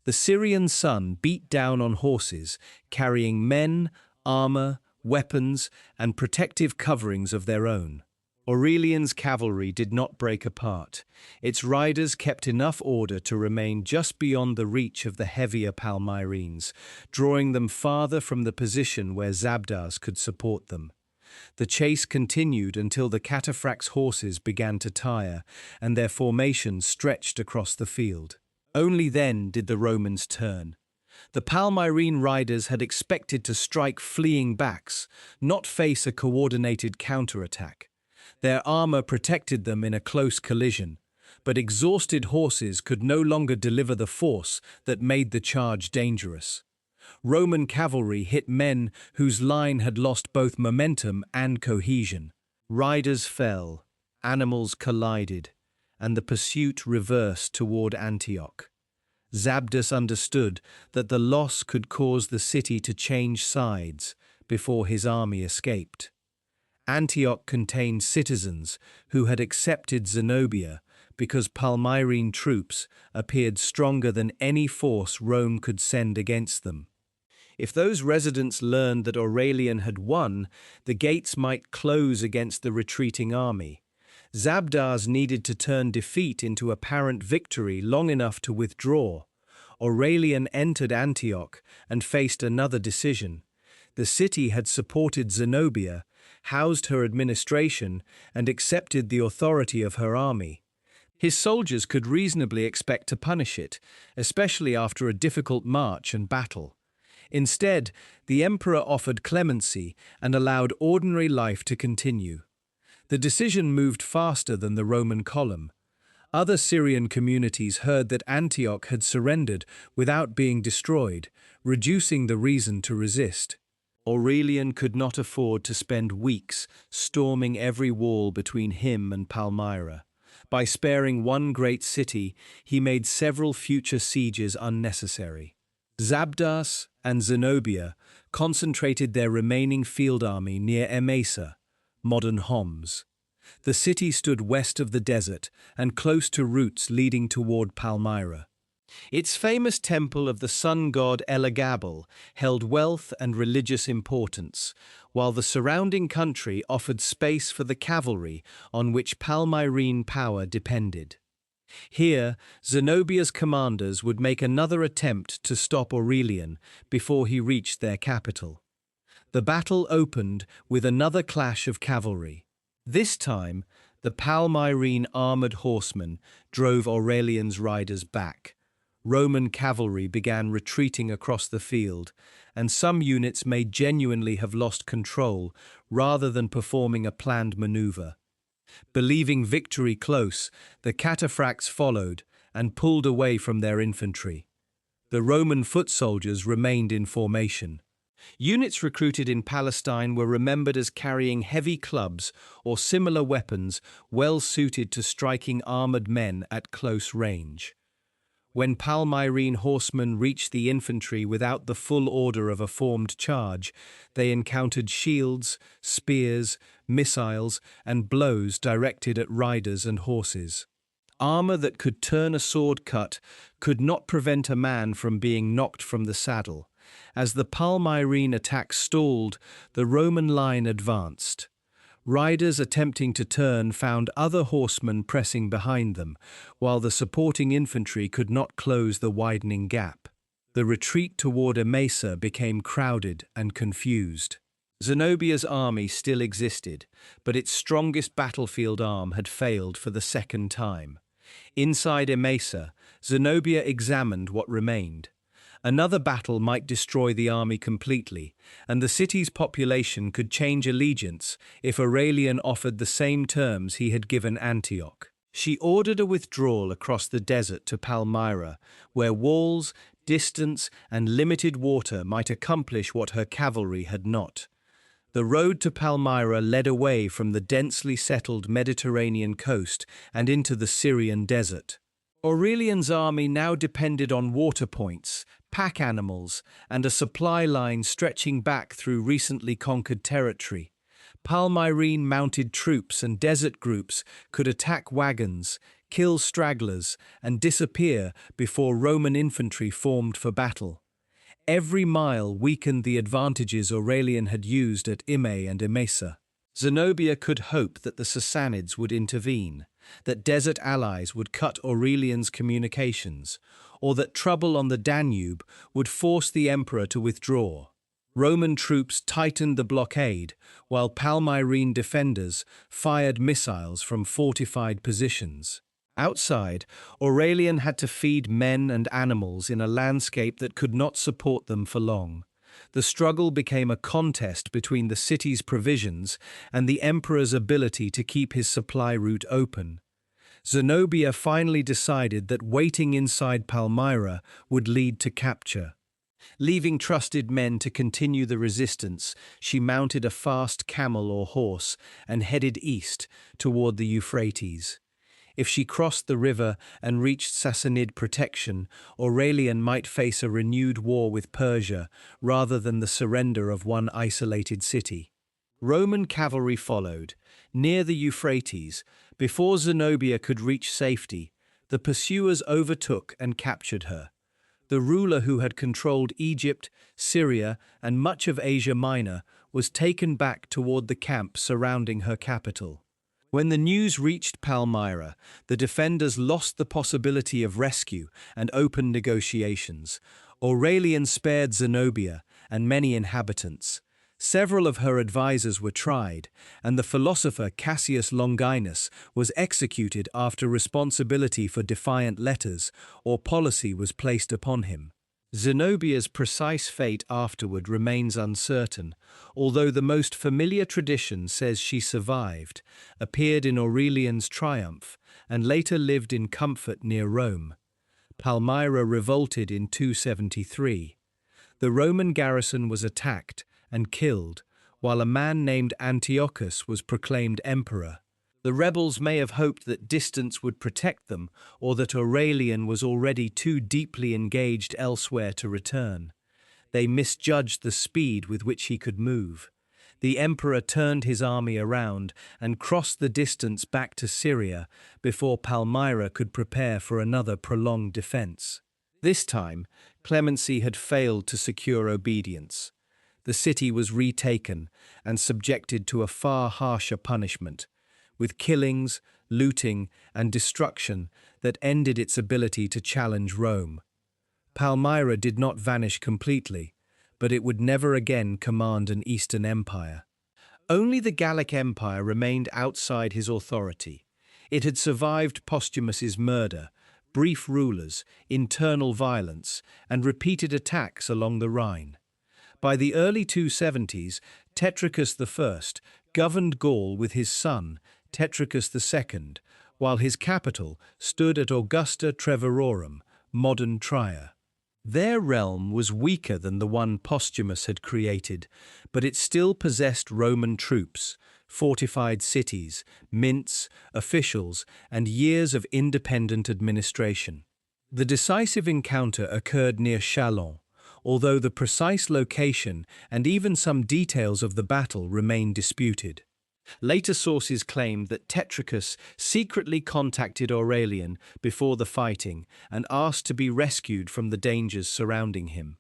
The Syrian sun beat down on horses, carrying men, armor, weapons, and protective coverings of their own. Aurelian's cavalry did not break apart. Its riders kept enough order to remain just beyond the reach of the heavier Palmyrenes, drawing them farther from the position where Zabdas could support them. The chase continued until the cataphracts' horses began to tire and their formation stretched across the field. Only then did the Romans turn. The Palmyrene riders had expected to strike fleeing backs, not face a coordinated counterattack. Their armor protected them in a close collision, but exhausted horses could no longer deliver the force that made the charge dangerous. Roman cavalry hit men whose line had lost both momentum and cohesion. Riders fell, animals collided, and the pursuit reversed toward Antioch. Zabdas understood that the loss could cause the city to change sides before his army escaped. Antioch contained citizens who had accepted Zenobia because Palmyrene troops appeared stronger than any force Rome could send against them. If those residents learned that Aurelian had won, the gates might close against the retreating army. Zabdas needed to turn defeat into apparent victory long enough to withdraw. Aurelian entered Antioch and faced another decision. The city had supported Zenobia, housed her administration, and accepted the authority of her army. His soldiers could reasonably expect to punish it, especially after a difficult march and battle. Instead, the emperor offered clemency and allowed ordinary life to continue. The decision moved faster than the Roman column. Other Syrian communities heard that Antioch had surrendered without being destroyed, reducing the reason to resist. Aurelian could not afford to spend weeks storming every wall between him and Palmyra. By sparing one great city, he made several future sieges unnecessary. Zabdas and Zenobia concentrated their remaining field army near Emesa, modern Homs. The city stood west of the desert and close to routes leading toward Palmyra. Its famous temple of the sun god Elagabal held wealth and religious importance, while the surrounding country offered space for the cavalry on which Palmyrene power depended. Here, Zenobia's commanders would make another attempt to stop Aurelian before he reached their capital. The battle opened with another clash of cavalry. This time, the Palmyrene armored horsemen drove Aurelian's riders back. Roman cavalry began retreating across the field, and some units may genuinely have lost control rather than performing a planned maneuver. Believing victory close, the cataphracts followed and pulled away from their infantry. The Roman foot soldiers remained in formation. Units recruited in Palestine were remembered as carrying heavy clubs or similar weapons well suited to striking armored men at close range. When Palmyrene horsemen reached the infantry without the full order of a formed charge, they encountered shields, spears, missiles, and blows directed at riders and horses. Armor that could turn a sword cut could not prevent a man from being knocked from the saddle. As the Palmyrene attack stalled, the Roman line advanced. Riders attempting to turn found other horsemen pressing behind them, while the supporting infantry could not close the widening gap. The retreat toward Emesa became crowded and confused. Zenobia's army still existed, but its strongest battlefield arm had failed for the second time. Inside Emesa, Zenobia examined what remained. Another battle might destroy the army completely, and the city's population could change allegiance if Aurelian offered the same terms he had given Antioch. She ordered a withdrawal across the desert to Palmyra, where walls, distance, and limited water might accomplish what her cavalry had not. The road to Palmyra led away from the densely settled Mediterranean coast and into the Syrian desert. Aurelian's army now depended on water points, pack animals, and a supply line stretching back through recently conquered territory. Palmyrene mounted troops and desert groups could attack wagons, kill stragglers, and disappear before Roman infantry formed for battle. Every mile weakened the advantages Aurelian had used at Ime and Emesa. Zenobia could hope that the Sassanids would intervene, that desert allies would cut Aurelian's communications, or that trouble on the Danube would force the emperor to withdraw. Roman troops tightened the blockade, while Palmyrene defenders fired missiles from fortified positions. Outside, Aurelian had to feed men and animals in a landscape that could not support them for long. The struggle became a contest between the city's provisions and the emperor's ability to keep his supply route open. Zenobia finally decided that waiting inside Palmyra would lead to capture. Leaving trusted men to continue the resistance, she mounted a fast camel or horse and headed east toward the Euphrates. If she crossed the river and reached Sassanid protection, Aurelian might face a renewed war with Persia rather than the surrender of one isolated city. Roman cavalry followed. Near the Euphrates, before Zenobia could reach safety, the pursuers overtook and captured her. The ruler who had controlled Egypt, Syria, and much of Asia Minor was taken back toward the camp surrounding her capital. When the news reached Palmyra, the defenders lost the possibility of rescue and open negotiations. Aurelian spared Zenobia and many inhabitants. Several of her advisors were tried, and the philosopher Cassius Longinus was executed after responsibility for defiant letters or policy was placed upon him. Zenobia's precise fate afterward remains uncertain, although the most familiar tradition says she survived, appeared in Aurelian's triumph, and later lived in comfort near Rome. Palmyra revolted in 273. The Roman garrison was attacked and killed, while a man named Antiochus was proclaimed emperor. The rebels may have hoped that distance would protect them, or that Aurelian was already too deeply engaged elsewhere to return. They misjudged the speed with which he could move. The emperor turned his army around and crossed the distance back to Syria before Palmyra could prepare for another prolonged defense. This time, clemency had failed to secure obedience. The city was retaken and subjected to a far harsher punishment, with killings, looting, and destruction that ended its ability to challenge Rome. Palmyra did not vanish completely, but it would never again command an Eastern empire. Only the Gallic Empire remained outside his authority. It had survived Postumus's murder, brief rulers, internal violence, and repeated attacks along the Rhine. By the early 270s, Tetricus I governed Gaul with his son, Tetricus II, while his capital stood at Augusta Treverorum, modern Trier. Their realm was weaker than the one Postumus had created, but it still possessed Roman troops, fortified cities, mints, officials, and years of independent administration. The decisive encounter occurred near Châlons, although the precise location and even some details of the battle remain disputed. Later sources claim that Tetricus secretly contacted Aurelian before the fighting and asked to be rescued from the dangers surrounding him.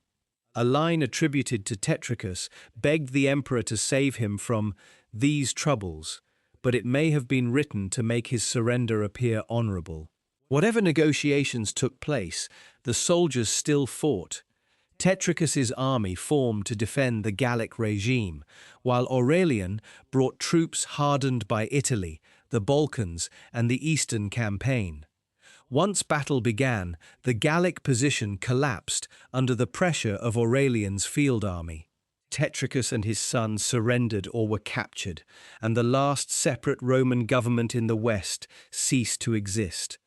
A line attributed to Tetricus begged the emperor to save him from these troubles, but it may have been written to make his surrender appear honorable. Whatever negotiations took place, the soldiers still fought. Tetricus's army formed to defend the Gallic regime, while Aurelian brought troops hardened by Italy, the Balkans, and the Eastern campaign. Once battle began, the Gallic position collapsed under the pressure of Aurelian's field army. Tetricus and his son surrendered or were captured, and the last separate Roman government in the West ceased to exist.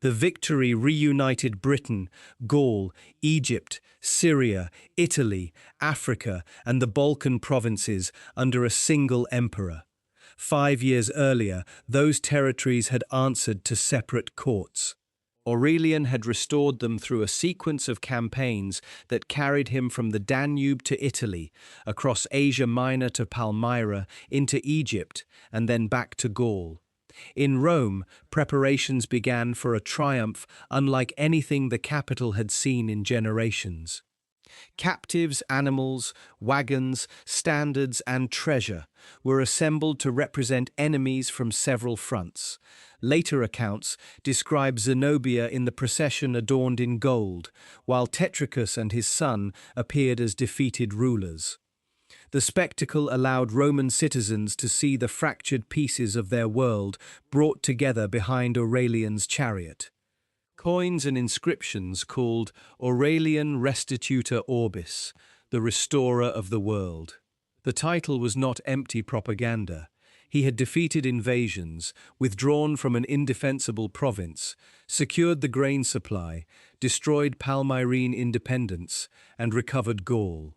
The victory reunited Britain, Gaul, Egypt, Syria, Italy, Africa, and the Balkan provinces under a single emperor. 5 years earlier, those territories had answered to separate courts. Aurelian had restored them through a sequence of campaigns that carried him from the Danube to Italy, across Asia Minor to Palmyra, into Egypt, and then back to Gaul. In Rome, preparations began for a triumph unlike anything the capital had seen in generations. Captives, animals, wagons, standards, and treasure were assembled to represent enemies from several fronts. Later accounts describe Zenobia in the procession adorned in gold, while Tetricus and his son appeared as defeated rulers. The spectacle allowed Roman citizens to see the fractured pieces of their world brought together behind Aurelian's chariot. Coins and inscriptions called Aurelian Restitutor Orbis, the restorer of the world. The title was not empty propaganda. He had defeated invasions, withdrawn from an indefensible province, secured the grain supply, destroyed Palmyrene independence, and recovered Gaul.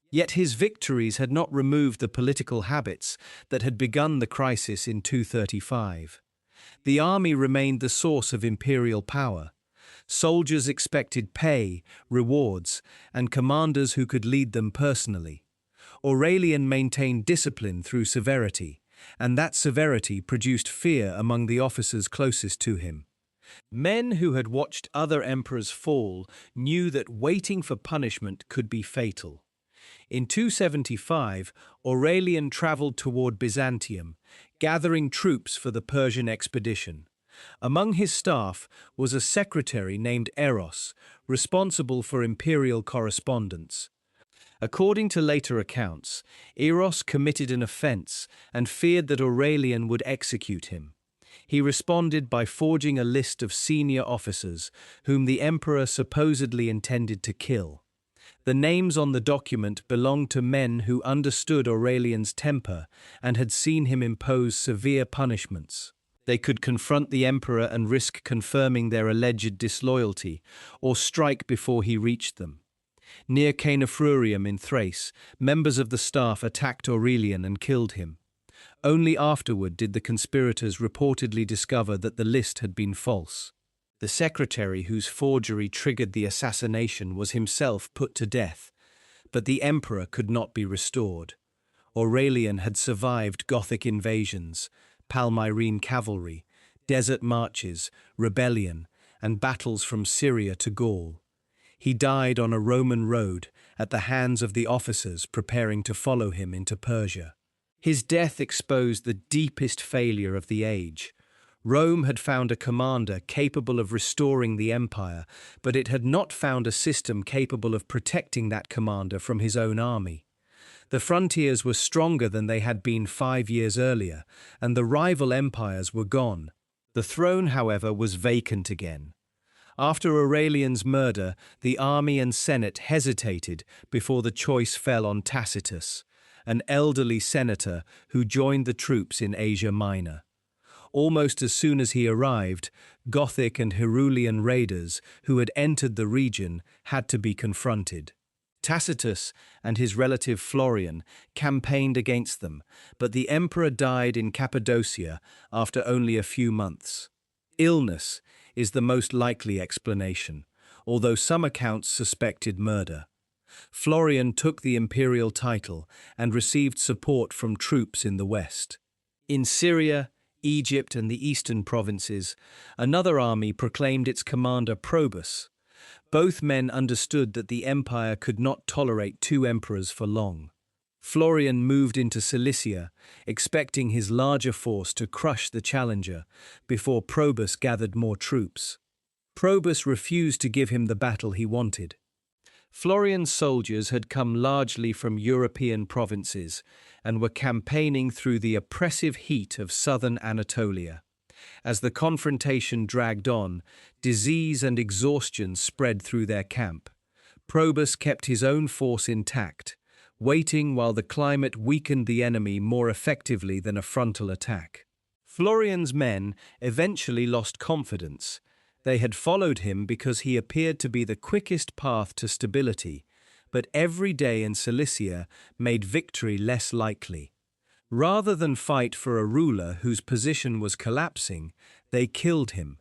Yet his victories had not removed the political habits that had begun the crisis in 235. The army remained the source of imperial power. Soldiers expected pay, rewards, and commanders who could lead them personally. Aurelian maintained discipline through severity, and that severity produced fear among the officers closest to him. Men who had watched other emperors fall knew that waiting for punishment could be fatal. In 275, Aurelian traveled toward Byzantium, gathering troops for the Persian expedition. Among his staff was a secretary named Eros, responsible for imperial correspondence. According to later accounts, Eros committed an offense and feared that Aurelian would execute him. He responded by forging a list of senior officers whom the emperor supposedly intended to kill. The names on the document belonged to men who understood Aurelian's temper and had seen him impose severe punishments. They could confront the emperor and risk confirming their alleged disloyalty, or strike before he reached them. Near Cainafrurium in Thrace, members of the staff attacked Aurelian and killed him. Only afterward did the conspirators reportedly discover that the list had been false. The secretary whose forgery triggered the assassination was himself put to death, but the emperor could not be restored. Aurelian had survived Gothic invasions, Palmyrene cavalry, desert marches, rebellion, and battles from Syria to Gaul. He died on a Roman road at the hands of the officers preparing to follow him into Persia. His death exposed the deepest failure of the age. Rome had found a commander capable of restoring the empire, but it had not found a system capable of protecting that commander from his own army. The frontiers were stronger than they had been 5 years earlier, and the rival empires were gone. The throne, however, was vacant again. After Aurelian's murder, the army and Senate hesitated before the choice fell on Tacitus, an elderly senator who joined the troops in Asia Minor. Almost as soon as he arrived, Gothic and Herulian raiders who had entered the region had to be confronted. Tacitus and his relative Florian campaigned against them, but the emperor died in Cappadocia after only a few months. Illness is the most likely explanation, although some accounts suspected murder. Florian took the imperial title and received support from troops in the west. In Syria, Egypt and the eastern provinces, another army proclaimed its commander Probus. Both men understood that the empire could not tolerate two emperors for long. Florian moved into Cilicia, expecting his larger force to crush the challenger, before Probus gathered more troops. Probus refused to give him the battle he wanted. Florian's soldiers had come largely from European provinces and were campaigning through the oppressive heat of southern Anatolia. As the confrontation dragged on, disease and exhaustion spread through their camp. Probus kept his own force intact, waiting while the climate weakened the enemy more effectively than a frontal attack. Florian's men eventually lost confidence. They had followed him because he appeared to be the quickest path to stability, but every day in Cilicia made victory less likely. Rather than fight for a ruler whose position was collapsing, they killed him.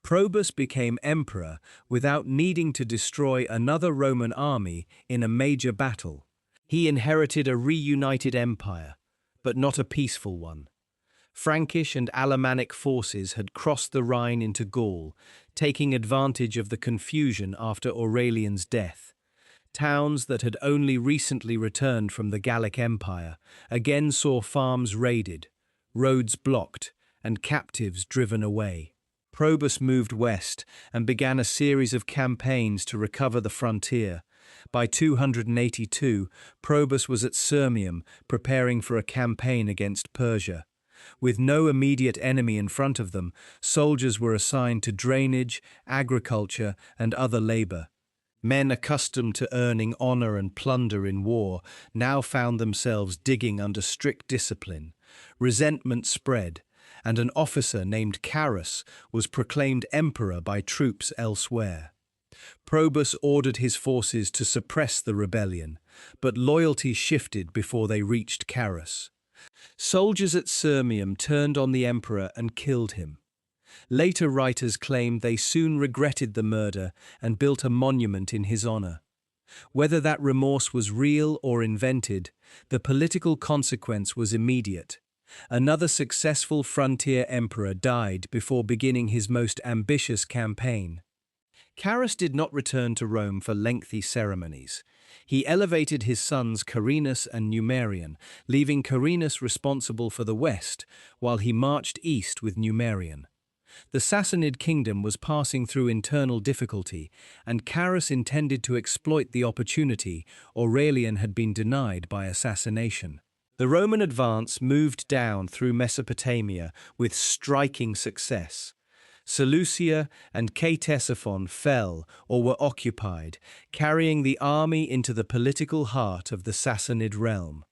Probus became emperor without needing to destroy another Roman army in a major battle. He inherited a reunited empire, but not a peaceful one. Frankish and Alemannic forces had crossed the Rhine into Gaul, taking advantage of the confusion after Aurelian's death. Towns that had only recently returned from the Gallic Empire again saw farms raided, roads blocked, and captives driven away. Probus moved west and began a series of campaigns to recover the frontier. By 282, Probus was at Sirmium, preparing for a campaign against Persia. With no immediate enemy in front of them, soldiers were assigned to drainage, agriculture, and other labor. Men accustomed to earning honor and plunder in war now found themselves digging under strict discipline. Resentment spread, and an officer named Carus was proclaimed emperor by troops elsewhere. Probus ordered his forces to suppress the rebellion, but loyalty shifted before they reached Carus. Soldiers at Sirmium turned on the emperor and killed him. Later writers claim they soon regretted the murder and built a monument in his honor. Whether that remorse was real or invented, the political consequence was immediate. Another successful frontier emperor died before beginning his most ambitious campaign. Carus did not return to Rome for lengthy ceremonies. He elevated his sons Carinus and Numerian, leaving Carinus responsible for the west, while he marched east with Numerian. The Sassanid kingdom was passing through internal difficulty, and Carus intended to exploit the opportunity Aurelian had been denied by assassination. The Roman advance moved down through Mesopotamia with striking success. Seleucia and Ctesiphon fell or were occupied, carrying the army into the political heart of the Sassanid realm.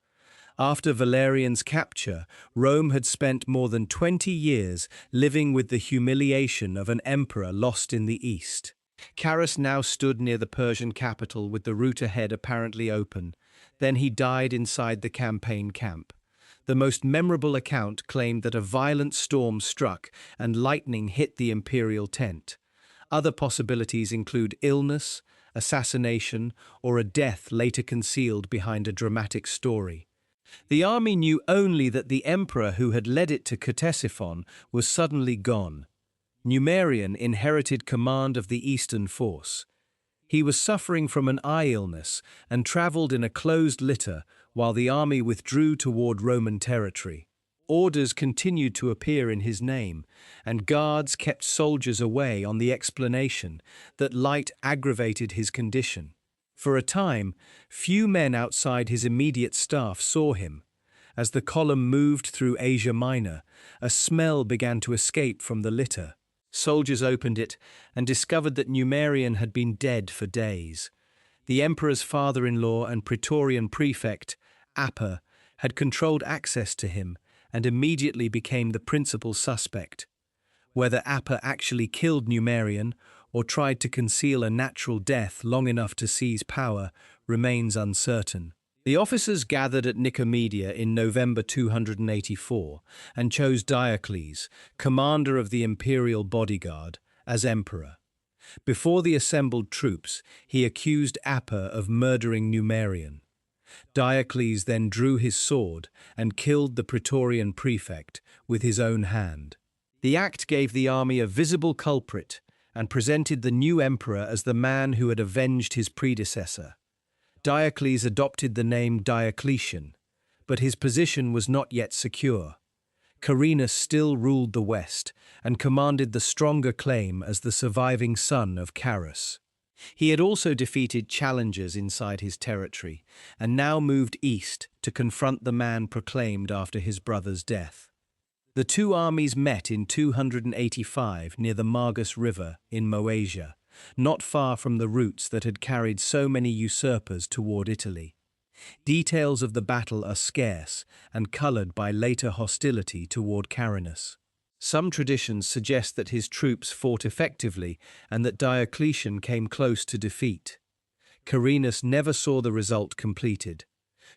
After Valerian's capture, Rome had spent more than 20 years living with the humiliation of an emperor lost in the east. Carus now stood near the Persian capital with the route ahead apparently open. Then he died inside the campaign camp. The most memorable account claimed that a violent storm struck and lightning hit the imperial tent. Other possibilities include illness, assassination, or a death later concealed behind a dramatic story. The army knew only that the emperor who had led it to Ctesiphon was suddenly gone. Numerian inherited command of the eastern force. He was suffering from an eye illness and travelled in a closed litter while the army withdrew toward Roman territory. Orders continued to appear in his name, and guards kept soldiers away on the explanation that light aggravated his condition. For a time, few men outside his immediate staff saw him. As the column moved through Asia Minor, a smell began to escape from the litter. Soldiers opened it and discovered that Numerian had been dead for days. The emperor's father-in-law and praetorian prefect, Appa, had controlled access to him and immediately became the principal suspect. Whether Appa actually killed Numerian or tried to conceal a natural death long enough to seize power remains uncertain. The officers gathered at Nicomedia in November 284 and chose Diocles, commander of the imperial bodyguard, as emperor. Before the assembled troops, he accused Appa of murdering Numerian. Diocles then drew his sword and killed the praetorian prefect with his own hand. The act gave the army a visible culprit and presented the new emperor as the man who had avenged his predecessor. Diocles adopted the name Diocletian, but his position was not yet secure. Carinus still ruled the west and commanded the stronger claim as the surviving son of Carus. He had also defeated challengers inside his territory and now moved east to confront the man proclaimed after his brother's death. The two armies met in 285 near the Margus River in Moesia, not far from the routes that had carried so many usurpers toward Italy. Details of the battle are scarce and coloured by later hostility toward Carinus. Some traditions suggest that his troops fought effectively and that Diocletian came close to defeat. Carinus never saw the result completed.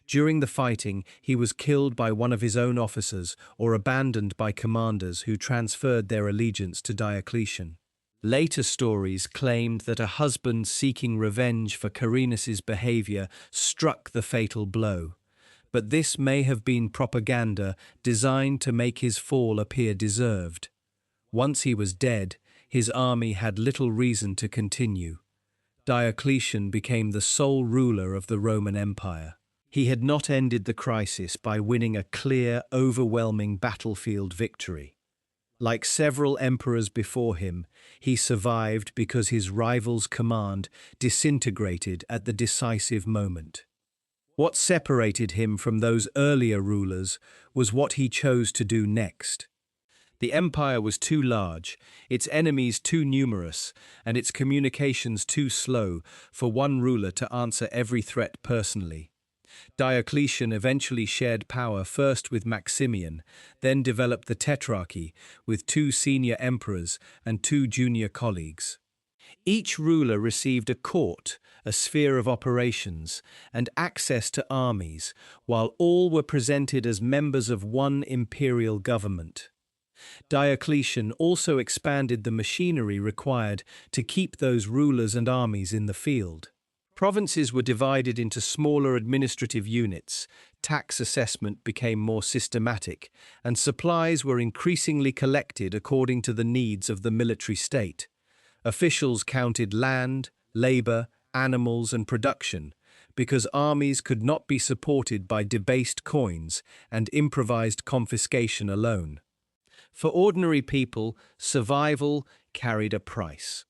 During the fighting, he was killed by one of his own officers or abandoned by commanders who transferred their allegiance to Diocletian. Later stories claimed that a husband seeking revenge for Carinus's behavior struck the fatal blow, but this may have been propaganda designed to make his fall appear deserved. Once he was dead, his army had little reason to continue. Diocletian became the sole ruler of the Roman Empire. He had not ended the crisis by winning a clear, overwhelming battlefield victory. Like several emperors before him, he survived because his rival's command disintegrated at the decisive moment. What separated him from those earlier rulers was what he chose to do next. The empire was too large, its enemies too numerous, and its communications too slow for one ruler to answer every threat personally. Diocletian eventually shared power first with Maximian, then developed the Tetrarchy with two senior emperors and two junior colleagues. Each ruler received a court, a sphere of operations, and access to armies, while all were presented as members of one imperial government. Diocletian also expanded the machinery required to keep those rulers and armies in the field. Provinces were divided into smaller administrative units, tax assessment became more systematic, and supplies were increasingly collected according to the needs of the military state. Officials counted land, labor, animals, and production, because armies could not be supported by debased coins and improvised confiscation alone. For ordinary people, survival carried a price.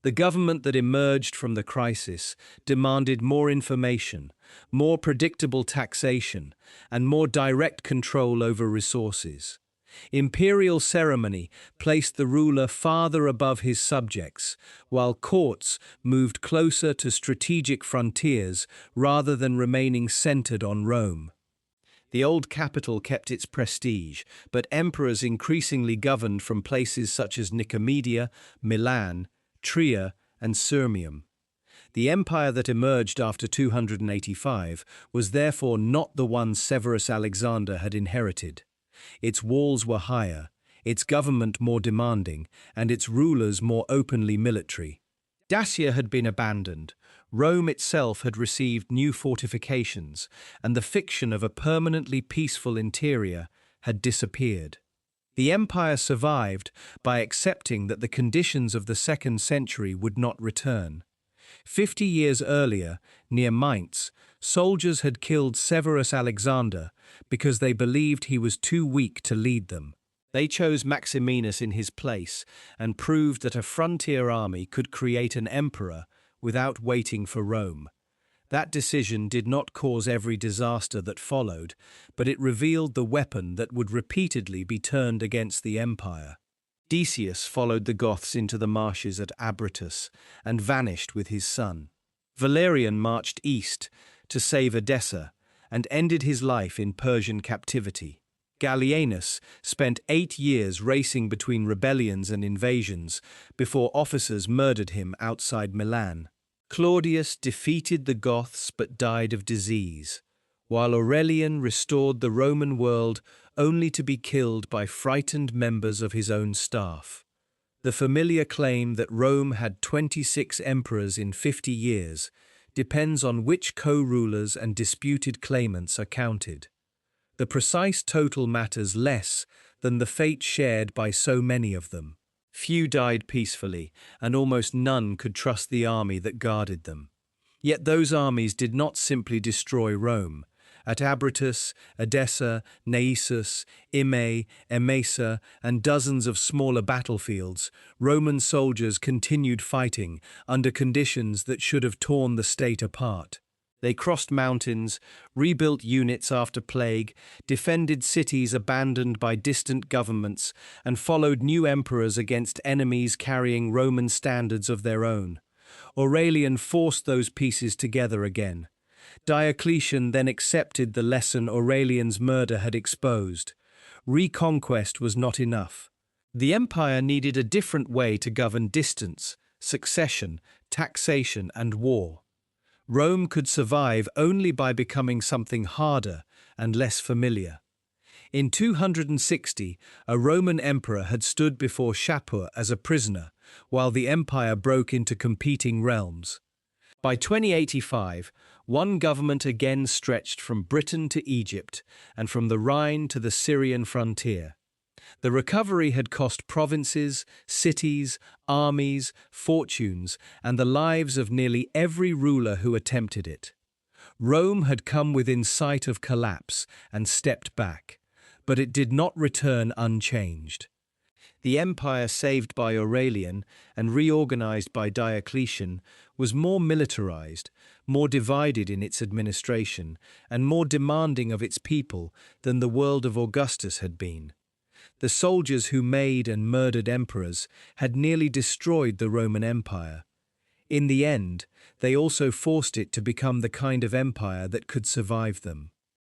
The government that emerged from the crisis demanded more information, more predictable taxation, and more direct control over resources. Imperial ceremony placed the ruler farther above his subjects, while courts moved closer to strategic frontiers rather than remaining centered on Rome. The old capital kept its prestige, but emperors increasingly governed from places such as Nicomedia, Milan, Trier, and Sirmium. The empire that emerged after 285 was therefore not the one Severus Alexander had inherited. Its walls were higher, its government more demanding, and its rulers more openly military. Dacia had been abandoned. Rome itself had received new fortifications, and the fiction of a permanently peaceful interior had disappeared. The empire survived by accepting that the conditions of the 2nd century would not return. 50 years earlier, near Mainz, soldiers had killed Severus Alexander because they believed he was too weak to lead them. They chose Maximinus in his place and proved that a frontier army could create an emperor without waiting for Rome. That decision did not cause every disaster that followed, but it revealed the weapon that would repeatedly be turned against the empire. Decius followed the Goths into the marshes at Abritus and vanished with his son. Valerian marched east to save Edessa and ended his life in Persian captivity. Gallienus spent 8 years racing between rebellions and invasions before officers murdered him outside Milan. Claudius defeated the Goths but died of disease, while Aurelian restored the Roman world only to be killed by frightened members of his own staff. The familiar claim that Rome had 26 emperors in 50 years depends on which co-rulers and disputed claimants are counted. The precise total matters less than the fate shared by so many of them. Few died peacefully, and almost none could trust the army that guarded them. Yet those armies did not simply destroy Rome. At Abritus, Edessa, Naissus, Imme, Emesa, and dozens of smaller battlefields, Roman soldiers continued fighting under conditions that should have torn the state apart. They crossed mountains, rebuilt units after plague, defended cities abandoned by distant governments, and followed new emperors against enemies carrying Roman standards of their own. Aurelian forced those pieces together again. Diocletian then accepted the lesson Aurelian's murder had exposed. Reconquest was not enough. The empire needed a different way to govern distance, succession, taxation, and war. Rome could survive only by becoming something harder and less familiar. In 260, a Roman emperor had stood before Shapur as a prisoner, while the empire broke into competing realms. By 2085, one government again stretched from Britain to Egypt and from the Rhine to the Syrian frontier. The recovery had cost provinces, cities, armies, fortunes, and the lives of nearly every ruler who attempted it. Rome had come within sight of collapse and stepped back, but it did not return unchanged. The empire saved by Aurelian and reorganized by Diocletian was more militarized, more divided in its administration, and more demanding of its people than the world of Augustus had been. The soldiers who made and murdered emperors had nearly destroyed the Roman Empire. In the end, they also forced it to become the kind of empire that could survive them.